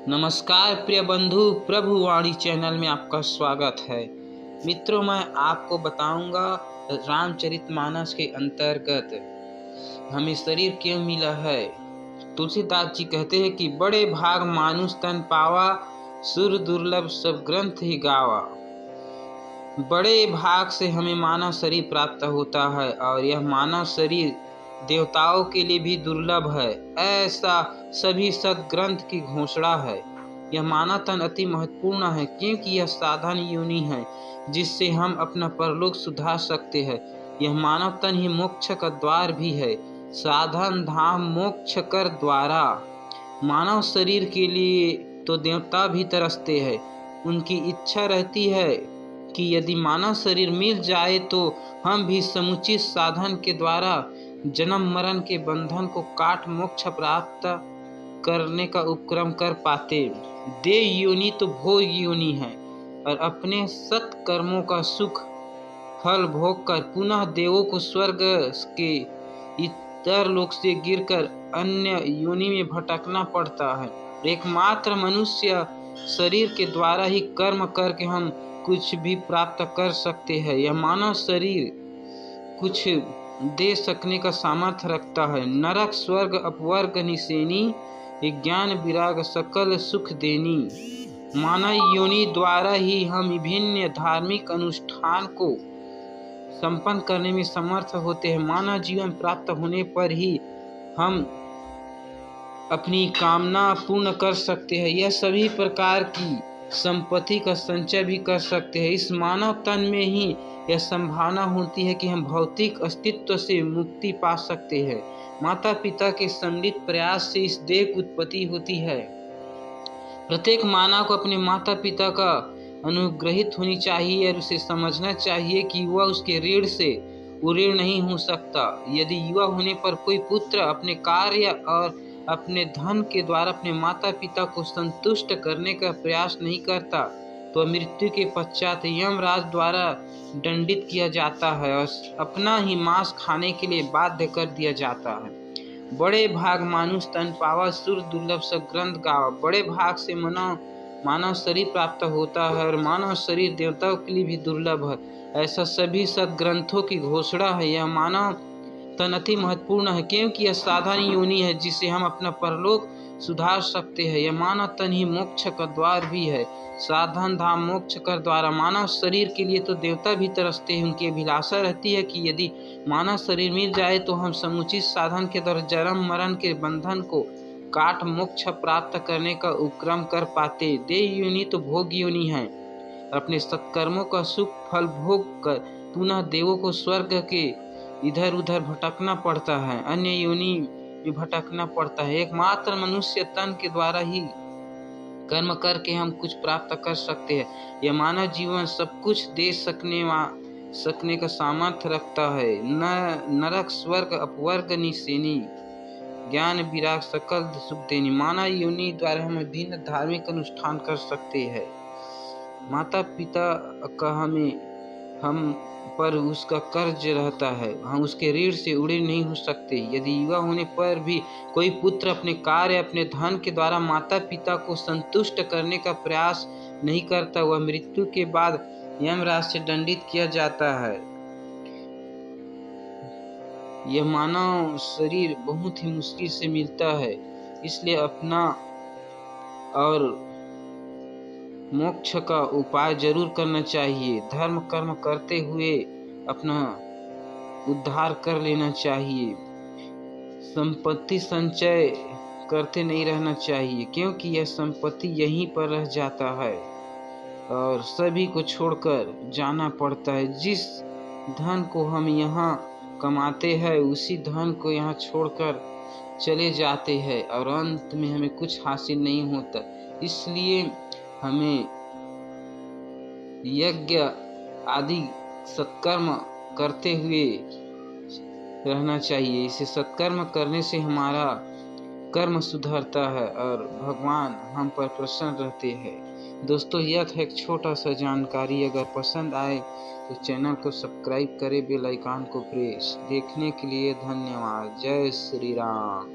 नमस्कार प्रिय बंधु, प्रभु वाणी चैनल में आपका स्वागत है। मित्रों, मैं आपको बताऊंगा रामचरितमानस के अंतर्गत हमें शरीर क्यों मिला है। तुलसीदास जी कहते हैं कि बड़े भाग मानुष तन पावा, सुर दुर्लभ सब ग्रंथ ही गावा। बड़े भाग से हमें मानव शरीर प्राप्त होता है और यह मानव शरीर देवताओं के लिए भी दुर्लभ है, ऐसा सभी सद्ग्रंथ की घोषणा है। यह मानव तन अति महत्वपूर्ण है, क्योंकि यह साधन योनि है जिससे हम अपना परलोक सुधार सकते हैं। यह मानव तन ही मोक्ष का द्वार भी है। साधन धाम मोक्ष कर द्वारा। मानव शरीर के लिए तो देवता भी तरसते हैं। उनकी इच्छा रहती है कि यदि मानव शरीर मिल जाए तो हम भी समुचित साधन के द्वारा जन्म मरण के बंधन को काट मोक्ष प्राप्त करने का उपक्रम कर पाते। देव योनि तो भोग योनि है और अपने सत्कर्मों का सुख फल भोग कर पुनः देवों को स्वर्ग के इतर लोक से गिरकर अन्य योनि में भटकना पड़ता है। एकमात्र मनुष्य शरीर के द्वारा ही कर्म करके हम कुछ भी प्राप्त कर सकते हैं। यह मानव शरीर कुछ दे सकने का सामर्थ्य रखता है। नरक स्वर्ग अपवर्ग निसेनी, ज्ञान विराग सकल सुख देनी। मानव योनि द्वारा ही हम विभिन्न धार्मिक अनुष्ठान को संपन्न करने में समर्थ होते हैं। मानव जीवन प्राप्त होने पर ही हम अपनी कामना पूर्ण कर सकते हैं। यह सभी प्रकार की संपत्ति का संचय भी कर सकते हैं। इस मानव तन में ही यह संभावना होती है कि हम भौतिक अस्तित्व से मुक्ति पा सकते हैं। माता पिता के सम्मिलित प्रयास से इस देह की उत्पत्ति होती है। प्रत्येक मानव को अपने माता पिता का अनुग्रहित होनी चाहिए और उसे समझना चाहिए कि वह उसके ऋण से उऋण नहीं हो सकता। यदि युवा होने पर कोई पुत्र अपने कार्य और अपने धन के द्वारा अपने माता पिता को संतुष्ट करने का प्रयास नहीं करता तो मृत्यु के पश्चात यमराज द्वारा दंडित किया जाता है और अपना ही मांस खाने के लिए बाध्य कर दिया जाता है। बड़े भाग मानुष तन पावा, सुर दुर्लभ सब ग्रंथ गावा। बड़े भाग से मानव शरीर प्राप्त होता है और मानव शरीर देवताओं के लिए भी दुर्लभ है, ऐसा सभी सद्ग्रंथों की घोषणा है। यह मानव तन अति महत्वपूर्ण है, क्योंकि यह साधन योनि है जिससे हम अपना परलोक सुधार सकते हैं। यह मानव तन ही मोक्ष का द्वार भी है। साधन धाम मोक्ष कर द्वारा। मानव शरीर के लिए तो देवता भी तरसते हैं। उनकी अभिलाषा रहती है कि यदि मानव शरीर मिल जाए तो हम समुचित साधन के द्वारा जन्म मरण के बंधन को काट मोक्ष प्राप्त करने का उपक्रम कर पाते। देव योनि तो भोग योनि है। अपने सत्कर्मों का सुख फल भोग कर पुनः देवों को स्वर्ग के इधर उधर भटकना पड़ता है, अन्य योनि में भटकना पड़ता है। एकमात्र मनुष्य तन के द्वारा ही कर्म करके हम कुछ प्राप्त कर सकते हैं। यह मानव जीवन सब कुछ दे सकने का सामर्थ्य रखता है। नरक स्वर्ग अपवर्ग निसेनी, ज्ञान विराग सकल सुख देनी। मानव योनि द्वारा हम विभिन्न धार्मिक अनुष्ठान कर सकते हैं। माता पिता का हम पर उसका कर्ज रहता है, हम उसके ऋण से उड़े नहीं हो सकते। यदि युवा होने पर भी कोई पुत्र अपने कार्य अपने धन के द्वारा माता पिता को संतुष्ट करने का प्रयास नहीं करता, वह मृत्यु के बाद यमराज से दंडित किया जाता है। यह मानव शरीर बहुत ही मुश्किल से मिलता है, इसलिए अपना और मोक्ष का उपाय जरूर करना चाहिए। धर्म कर्म करते हुए अपना उद्धार कर लेना चाहिए। संपत्ति संचय करते नहीं रहना चाहिए, क्योंकि यह संपत्ति यहीं पर रह जाता है और सभी को छोड़कर जाना पड़ता है। जिस धन को हम यहाँ कमाते हैं उसी धन को यहाँ छोड़कर चले जाते हैं और अंत में हमें कुछ हासिल नहीं होता। इसलिए हमें यज्ञ आदि सत्कर्म करते हुए रहना चाहिए। इसे सत्कर्म करने से हमारा कर्म सुधरता है और भगवान हम पर प्रसन्न रहते हैं। दोस्तों, यह था एक छोटा सा जानकारी। अगर पसंद आए तो चैनल को सब्सक्राइब करें, बेल आइकन को प्रेस। देखने के लिए धन्यवाद। जय श्री राम।